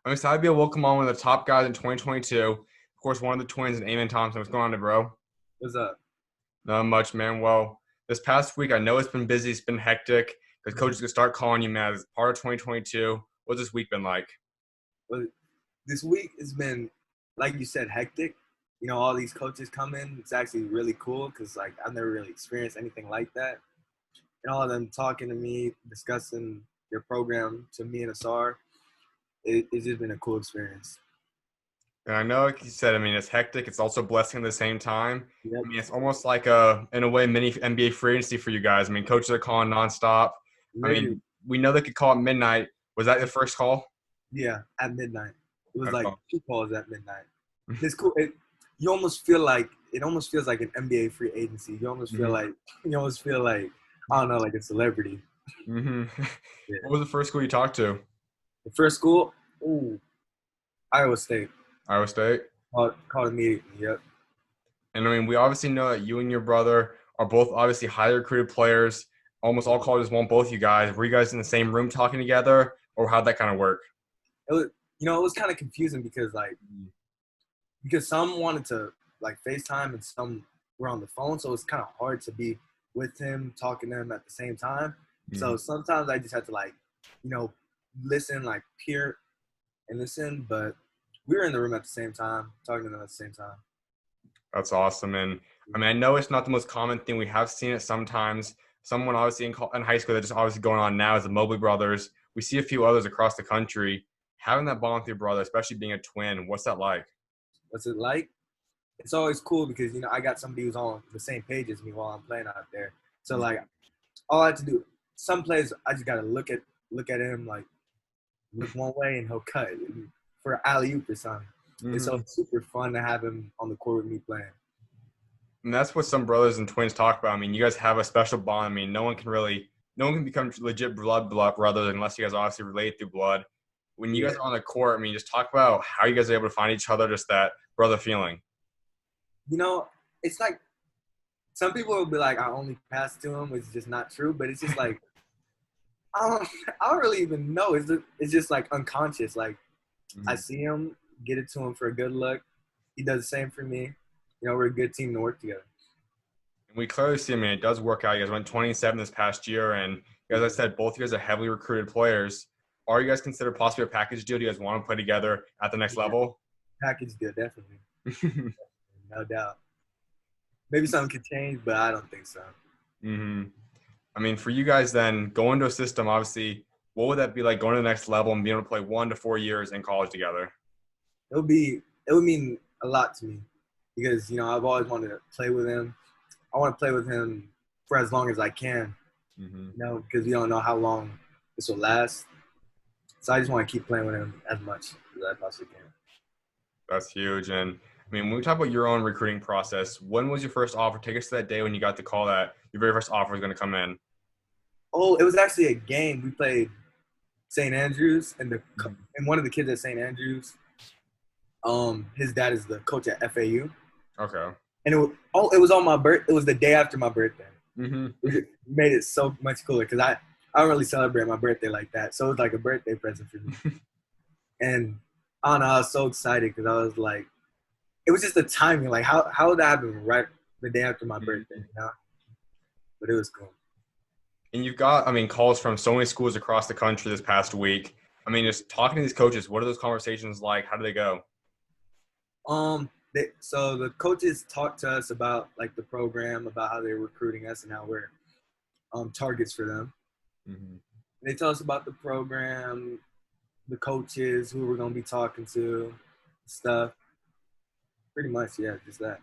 I'm excited to be able to welcome on one of the top guys in 2022. Of course, one of the twins, and Ausar Thompson. What's going on, there, bro? What's up? Not much, man. Well, this past week, I know it's been busy. It's been hectic because Mhm. coaches can start calling you, man. As part of 2022. What's this week been like? Well, this week has been, like you said, hectic. All these coaches come in. It's actually really cool because, like, I've never really experienced anything like that. And all of them talking to me, discussing their program to me and Ausar. It's just been a cool experience. And I know, like you said, I mean, it's hectic. It's also a blessing at the same time. Yep. I mean, it's almost like in a way, mini NBA free agency for you guys. I mean, coaches are calling nonstop. I Literally, mean, we know they could call at midnight. Was that the first call? yeah, at midnight. It was That's like all. 2 calls at midnight. It's cool. You almost feel like it almost feels like an NBA free agency. You almost feel like I don't know, like a celebrity. Mm-hmm. Yeah. What was the first school you talked to? The first school, ooh, Iowa State. Iowa State. Called immediately. Yep. And I mean, we obviously know that you and your brother are both obviously highly recruited players. Almost all colleges want both you guys. Were you guys in the same room talking together, or how'd that kind of work? It was, it was kind of confusing because some wanted to like FaceTime and some were on the phone, so it's kind of hard to be with him talking to him at the same time. Mhm. So sometimes I just had to you know, listen, like peer and listen, but we were in the room at the same time, talking to them at the same time. That's awesome. And I mean, I know it's not the most common thing. We have seen it sometimes. Someone obviously in high school that's just obviously going on now is the Mobley brothers. We see a few others across the country. Having that bond with your brother, especially being a twin, what's that like? What's it like? It's always cool because I got somebody who's on the same page as me while I'm playing out there. So like all I have to do, some plays I just gotta look at him like look one way and he'll cut for alley oop or something. It's so Mm-hmm. super fun to have him on the court with me playing. And that's what some brothers and twins talk about. I mean, you guys have a special bond. I mean, no one can become legit blood brothers unless you guys obviously relate through blood. When you Yeah, guys are on the court, I mean, just talk about how you guys are able to find each other, just that brother feeling. you know, it's like some people will be like, I only pass to him, which is just not true. But it's just like I don't really even know. It's just like unconscious. Like I Mhm. see him, get it to him for a good look. He does the same for me. We're a good team to work together. And we clearly see, I mean, it does work out. You guys went 27 this past year, and as I said, both of you guys are heavily recruited players. Are you guys considered possibly a package deal? Do you guys want to play together at the next Yeah, level? package deal, definitely, no doubt. Maybe something could change, but I don't think so. hmm I mean, for you guys then, going to a system, obviously, what would that be like going to the next level and being able to play 1 to 4 years in college together? It would mean a lot to me because I've always wanted to play with him. I want to play with him for as long as I can, hmm because we don't know how long this will last. So I just want to keep playing with him as much as I possibly can. That's huge. And I mean, when we talk about your own recruiting process, when was your first offer? Take us to that day when you got the call that your very first offer was going to come in. Oh, it was actually a game we played St. Andrews, and Mhm. one of the kids at St. Andrews, his dad is the coach at FAU, Okay. and it was on my birth. It was the day after my birthday. hmm It made it so much cooler because I don't really celebrate my birthday like that, so it was like a birthday present for me. And I don't know, I was so excited because I was like, it was just the timing. Like, how would that happen right the day after my birthday? But it was cool. And you've got, I mean, calls from so many schools across the country this past week. I mean, just talking to these coaches, what are those conversations like? How do they go? So the coaches talked to us about like the program, about how they're recruiting us and how we're targets for them. hmm They tell us about the program, the coaches, who we're gonna be talking to, stuff. Pretty much, yeah, just that.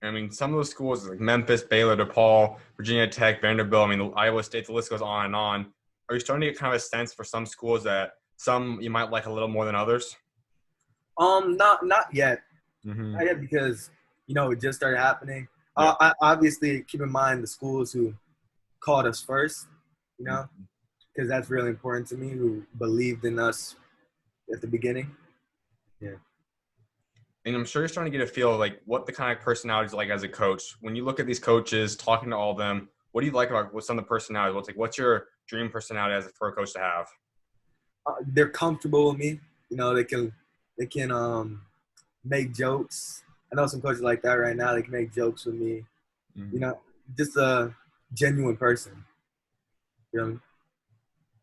I mean, some of those schools like Memphis, Baylor, DePaul, Virginia Tech, Vanderbilt, I mean, Iowa State, the list goes on and on. Are you starting to get kind of a sense for some schools that some you might like a little more than others? Not yet, hmm not yet because it just started happening. Yeah. I obviously keep in mind the schools who called us first, you know, Mhm. because that's really important to me. Who believed in us at the beginning. Yeah. And I'm sure you're starting to get a feel of like what the kind of personalities like as a coach. When you look at these coaches, talking to all of them, what do you like about what some of the personalities? What's your dream personality as for a coach to have? They're comfortable with me. You know, they can make jokes. I know some coaches like that right now. They can make jokes with me. You know, just a genuine person. You know?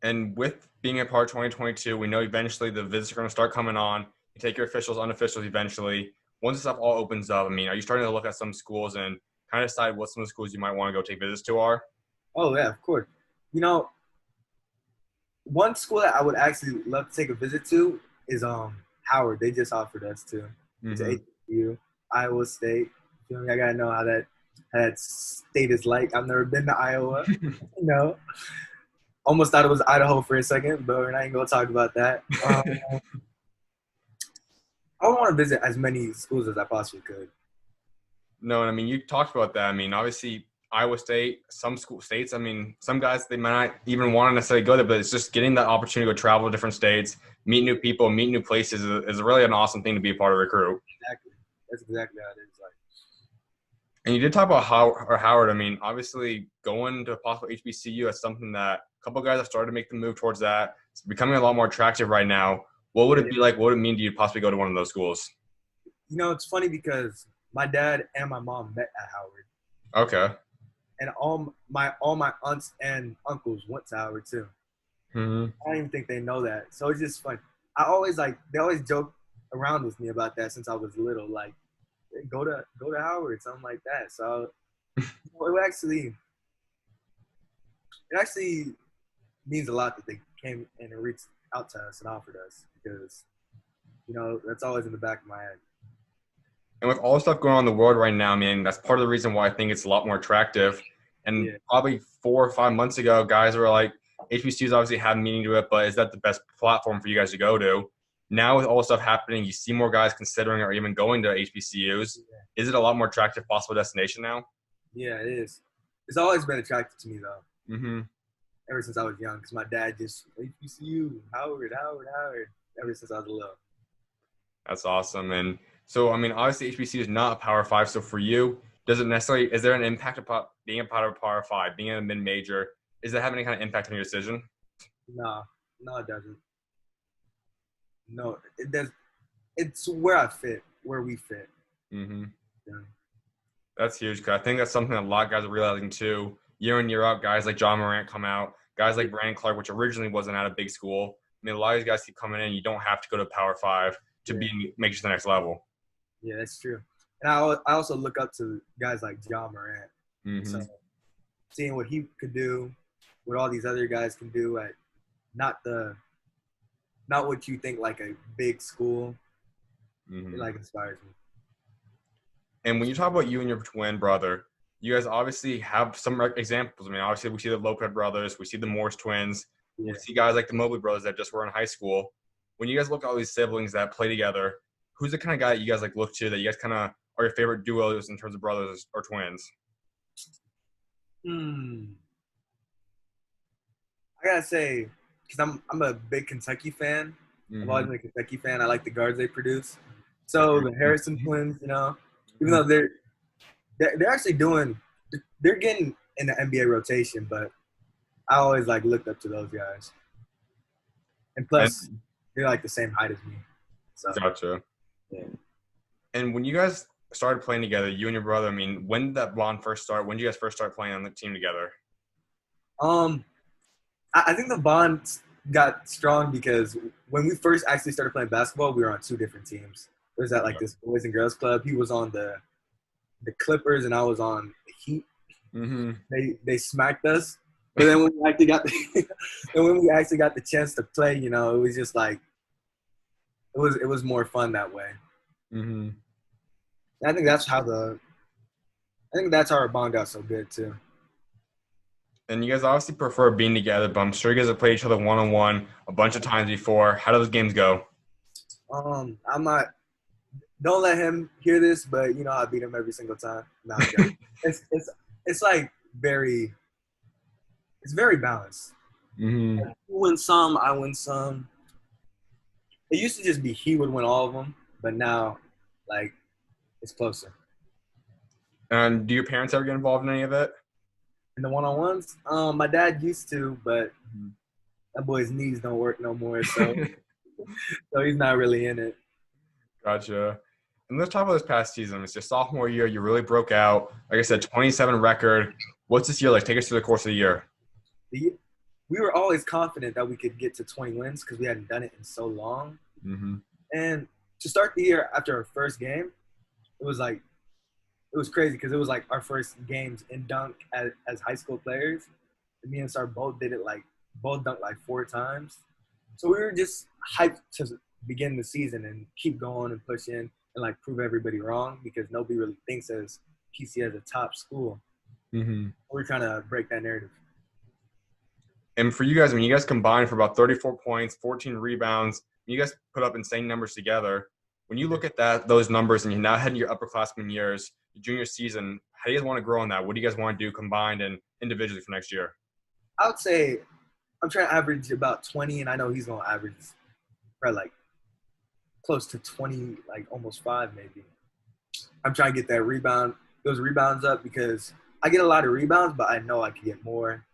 And with being a part of 2022, we know eventually the visits are going to start coming on. You take your officials, unofficials eventually. Once this stuff all opens up, I mean, are you starting to look at some schools and kind of decide what some of the schools you might want to go take visits to are? Oh yeah, of course. You know, one school that I would actually love to take a visit to is Howard. They just offered us to. It's Mm-hmm. HBCU, Iowa State. You feel me? I gotta know how that state is like. I've never been to Iowa. You know, almost thought it was Idaho for a second, but we're not even gonna talk about that. I want to visit as many schools as I possibly could. No, and I mean, you talked about that. I mean, obviously, Iowa State, some school states, I mean, some guys, they might not even want to necessarily go there, but it's just getting that opportunity to go travel to different states, meet new people, meet new places is really an awesome thing to be a part of a recruit. Exactly. That's exactly how it is. Like, And you did talk about Howard. I mean, obviously, going to a possible HBCU is something that a couple of guys have started to make the move towards that. It's becoming a lot more attractive right now. What would it be like? What would it mean to you to possibly go to one of those schools? you know, it's funny because my dad and my mom met at Howard, Okay. and all my aunts and uncles went to Howard too. Mm-hmm. I don't even think they know that. So it's just fun. They always joke around with me about that since I was little. Like, hey, go to Howard, something like that. So it actually means a lot that they came in and reached out to us and offered us because that's always in the back of my head. And with all the stuff going on in the world right now, I mean, that's part of the reason why I think it's a lot more attractive. And probably 4 or 5 months ago, guys were like, HBCUs obviously have meaning to it, but is that the best platform for you guys to go to? Now with all the stuff happening, you see more guys considering or even going to HBCUs. Yeah. Is it a lot more attractive possible destination now? Yeah, it is. It's always been attractive to me though. Mm-hmm. Ever since I was young, because my dad just HBCU, Howard, ever since I was little. That's awesome. And so, I mean, obviously HBCU is not a Power Five. So for you, does it necessarily, is there an impact of being a part of a Power Five, being in a mid-major? Is that having any kind of impact on your decision? No, no, it doesn't. No, it does. It's where I fit, where we fit. Mm-hmm. Yeah. That's huge because I think that's something that a lot of guys are realizing too. Year in, year out, guys like John Morant come out, guys like Brandon Clark, which originally wasn't at a big school. I mean, a lot of these guys keep coming in. You don't have to go to Power Five to make it to the next level. Yeah, that's true. And I also look up to guys like John Morant. Mm-hmm. So seeing what he could do, what all these other guys can do at not what you think like a big school, it like inspires me. And when you talk about you and your twin brother, you guys obviously have some examples. I mean, obviously we see the Lopez brothers, we see the Morse twins, we see guys like the Mobley brothers that just were in high school. When you guys look at all these siblings that play together, who's the kind of guy that you guys like look to that you guys kind of are your favorite duos in terms of brothers or twins? I gotta say, because I'm a big Kentucky fan. I've always been a Kentucky fan. I like the guards they produce. So the Harrison twins, even though they're actually they're getting in the NBA rotation, but I always like looked up to those guys. And plus, they're like the same height as me. So, gotcha. Yeah. And when you guys started playing together, you and your brother, I mean, when did that bond first start? When did you guys first start playing on the team together? I think the bond got strong because when we first actually started playing basketball, we were on two different teams. It was at like this boys and girls club. He was on the Clippers and I was on the Heat. Mm-hmm. They smacked us, but then when we actually got the chance to play, it was just like it was more fun that way. Mm-hmm. And I think that's how our bond got so good too. And you guys obviously prefer being together, but I'm sure you guys have played each other one-on-one a bunch of times before. How do those games go? I'm not. Don't let him hear this, but I beat him every single time. No, it's like it's very balanced. Mm-hmm. Like, you win some, I win some. It used to just be he would win all of them, but now, like, it's closer. And do your parents ever get involved in any of it? In the one-on-ones, my dad used to, but that boy's knees don't work no more. So So he's not really in it. Gotcha. And let's talk about this past season. It's your sophomore year. You really broke out. Like I said, 27 record. What's this year like? Take us through the course of the year. The, we were always confident that we could get to 20 wins because we hadn't done it in so long. Mm-hmm. And to start the year after our first game, it was crazy because it was like our first games in dunk as high school players. And me and Sar both dunked like 4 times. So we were just hyped to begin the season and keep going and pushing and like prove everybody wrong because nobody really thinks as PC as a top school. Mm-hmm. We're trying to break that narrative. And for you guys, I mean, you guys combined for about 34 points, 14 rebounds. You guys put up insane numbers together. When you look at those numbers, and you now head into your upperclassmen years, your junior season, how do you guys want to grow on that? What do you guys want to do combined and individually for next year? I would say I'm trying to average about 20, and I know he's going to average probably like close to 20, like almost 5 maybe. I'm trying to get those rebounds up because I get a lot of rebounds, but I know I can get more.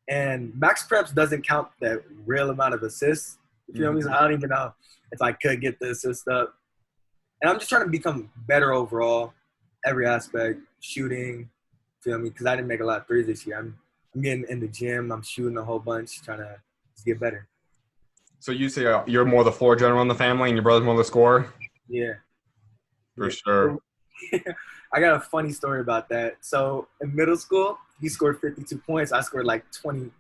And max preps doesn't count that real amount of assists. You feel me? So I don't even know if I could get the assist up. And I'm just trying to become better overall, every aspect, shooting, feel me? Because I didn't make a lot of threes this year. I'm getting in the gym. I'm shooting a whole bunch, trying to just get better. So you say you're more the floor general in the family and your brother's more the scorer? Yeah. For sure. I got a funny story about that. So in middle school, he scored 52 points. I scored like 20,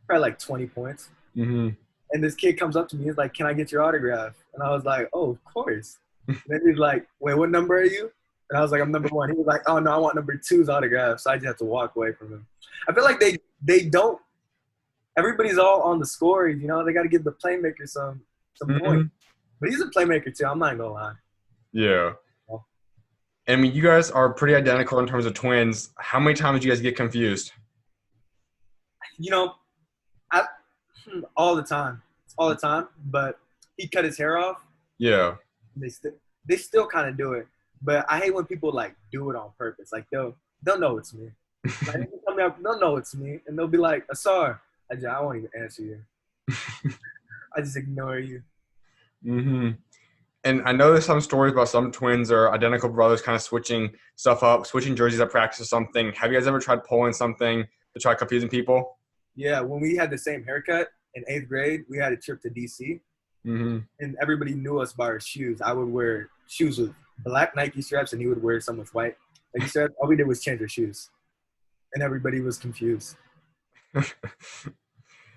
probably like 20 points. Mm-hmm. And this kid comes up to me. He's like, "Can I get your autograph?" And I was like, "Oh, of course." Then he's like, "Wait, what number are you?" And I was like, "I'm number 1." He was like, "Oh, no, I want number 2's autograph." So I just have to walk away from him. I feel like they don't – everybody's all on the scorers, you know. They got to give the playmaker some points. But he's a playmaker too. I'm not going to lie. Yeah. I mean, you guys are pretty identical in terms of twins. How many times did you guys get confused? You know, all the time. But he cut his hair off. Yeah. They still kind of do it. But I hate when people, like, do it on purpose. Like, they'll know it's me. Like, they'll know it's me. And they'll be like, "Ausar." I won't even answer you. I just ignore you. Mm-hmm. And I know there's some stories about some twins or identical brothers kind of switching stuff up, switching jerseys at practice or something. Have you guys ever tried pulling something to try confusing people? Yeah, when we had the same haircut in 8th grade, we had a trip to D.C. Mm-hmm. And everybody knew us by our shoes. I would wear shoes with black Nike straps, and he would wear some with white Nike straps. All we did was change our shoes. And everybody was confused.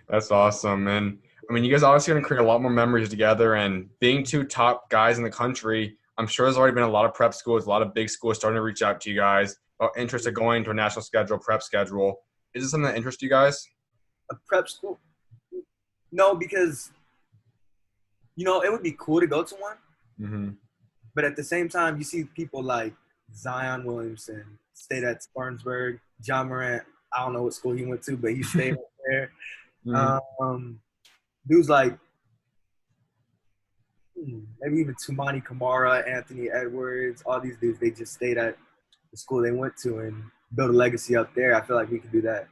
That's awesome. And I mean, you guys obviously going to create a lot more memories together, and being 2 top guys in the country, I'm sure there's already been a lot of prep schools, a lot of big schools starting to reach out to you guys about interest in going to a national schedule, prep schedule. Is this something that interests you guys? A prep school? No, because, you know, it would be cool to go to one. Mm-hmm. But at the same time, you see people like Zion Williamson stayed at Spartanburg. John Morant, I don't know what school he went to, but he stayed up there. Mm-hmm. Dudes like maybe even Tumani Kamara, Anthony Edwards, all these dudes, they just stayed at the school they went to and built a legacy up there. I feel like we could do that.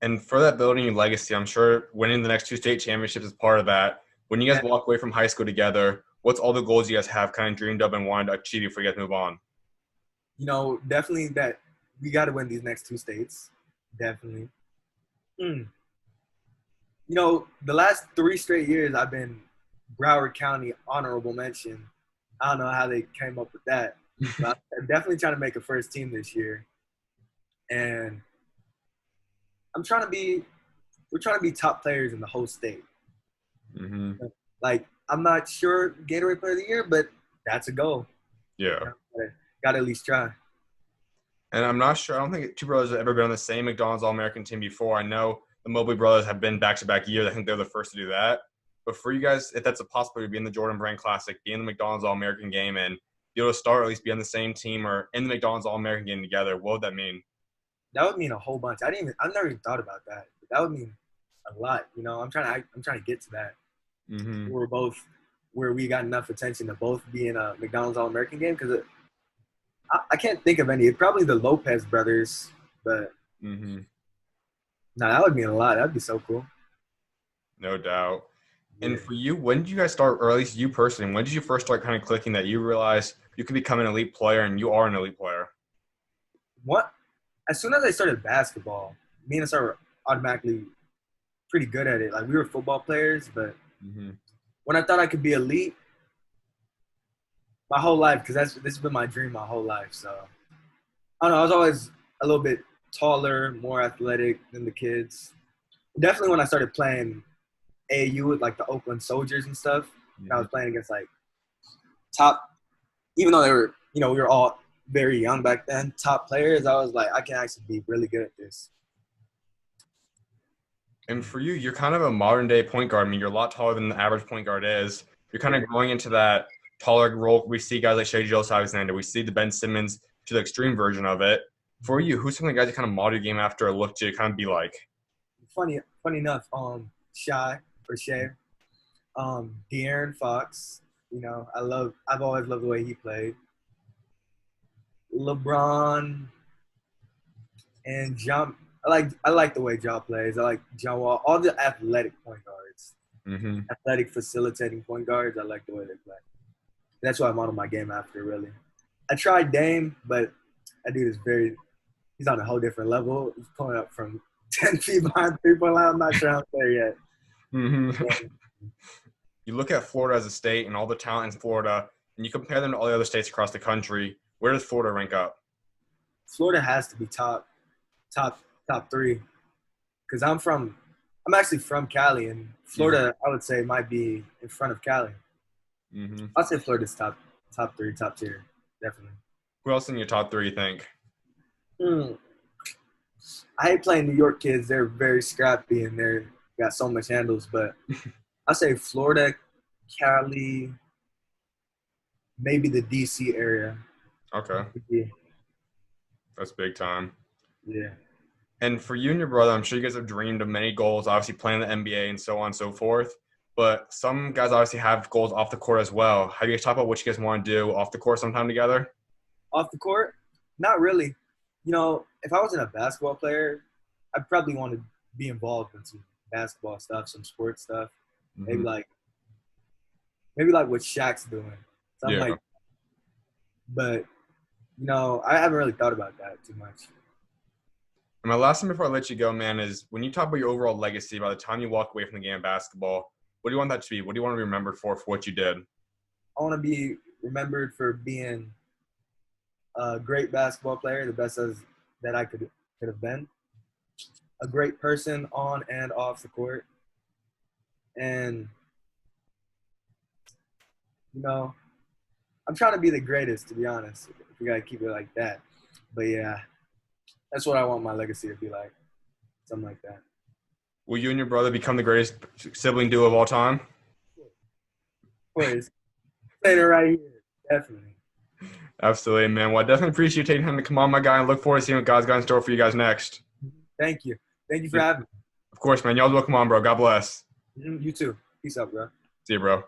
And for that building your legacy, I'm sure winning the next 2 state championships is part of that. When you guys walk away from high school together, what's all the goals you guys have kind of dreamed of and wanted to achieve before you guys move on? You know, definitely that we got to win these next 2 states. Definitely. You know, the last 3 straight years I've been Broward County honorable mention. I don't know how they came up with that. But I'm definitely trying to make a first team this year. And we're trying to be top players in the whole state. Mm-hmm. Like, I'm not sure Gatorade Player of the Year, but that's a goal. Yeah. Got to at least try. And I'm not sure. I don't think 2 brothers have ever been on the same McDonald's All-American team before. I know the Mobley brothers have been back-to-back years. I think they're the first to do that. But for you guys, if that's a possibility, be in the Jordan Brand Classic, be in the McDonald's All-American game, and be able to start or at least be on the same team or in the McDonald's All-American game together, what would that mean? That would mean a whole bunch. I've never even thought about that. But that would mean a lot. You know, I'm trying to get to that. Mm-hmm. We're both where we got enough attention to both be in a McDonald's All-American game because I can't think of any. Probably the Lopez brothers, but mm-hmm. that would mean a lot. That'd be so cool. No doubt. And for you, when did you guys start, or at least you personally, when did you first start kind of clicking that you realized you could become an elite player and you are an elite player? What? As soon as I started basketball, me and I started automatically pretty good at it. Like, we were football players, but when I thought I could be elite, my whole life, because this has been my dream my whole life. So, I don't know, I was always a little bit taller, more athletic than the kids. Definitely when I started playing AAU with, like, the Oakland Soldiers and stuff, and I was playing against, like, top, even though they were, we were all very young back then, top players, I was like, I can actually be really good at this. And for you, you're kind of a modern day point guard. I mean, you're a lot taller than the average point guard is. You're kind of growing into that taller role. We see guys like Shea Gilgeous-Alexander. We see the Ben Simmons to the extreme version of it. For you, who's some of the guys you kind of model your game after or look to kind of be like? Funny enough, Shea, De'Aaron Fox. I've always loved the way he played. LeBron and John. I like the way Ja plays. I like John Wall. All the athletic point guards, athletic facilitating point guards. I like the way they play. That's what I model my game after. Really, I tried Dame, but that dude is he's on a whole different level. He's pulling up from 10 feet behind 3-point line. I'm not sure I'm there yet. You look at Florida as a state and all the talent in Florida, and you compare them to all the other states across the country. Where does Florida rank up? Florida has to be top 3, because I'm actually from Cali, and Florida I would say might be in front of Cali. I'd say Florida's top 3, top tier, definitely. Who else in your top 3 you think? I hate playing New York kids. They're very scrappy and they're got so much handles, but I say Florida, Cali, maybe the DC area. Okay. Yeah. That's big time. Yeah. And for you and your brother, I'm sure you guys have dreamed of many goals, obviously playing the NBA and so on and so forth. But some guys obviously have goals off the court as well. Have you guys talked about what you guys want to do off the court sometime together? Off the court? Not really. If I wasn't a basketball player, I'd probably want to be involved in some basketball stuff, some sports stuff. Maybe like what Shaq's doing. Something like. But I haven't really thought about that too much. And my last thing before I let you go, man, is when you talk about your overall legacy, by the time you walk away from the game of basketball, what do you want that to be? What do you want to be remembered for what you did? I want to be remembered for being a great basketball player, the best that I could have been. A great person on and off the court. And, I'm trying to be the greatest, to be honest, if we got to keep it like that. But, yeah, that's what I want my legacy to be like, something like that. Will you and your brother become the greatest sibling duo of all time? Of course. Saying it right here, definitely. Absolutely, man. Well, I definitely appreciate you taking time to come on, my guy, and look forward to seeing what God's got in store for you guys next. Thank you. Thank you for having me. Of course, man. Y'all welcome on, bro. God bless. You too. Peace out, bro. See you, bro.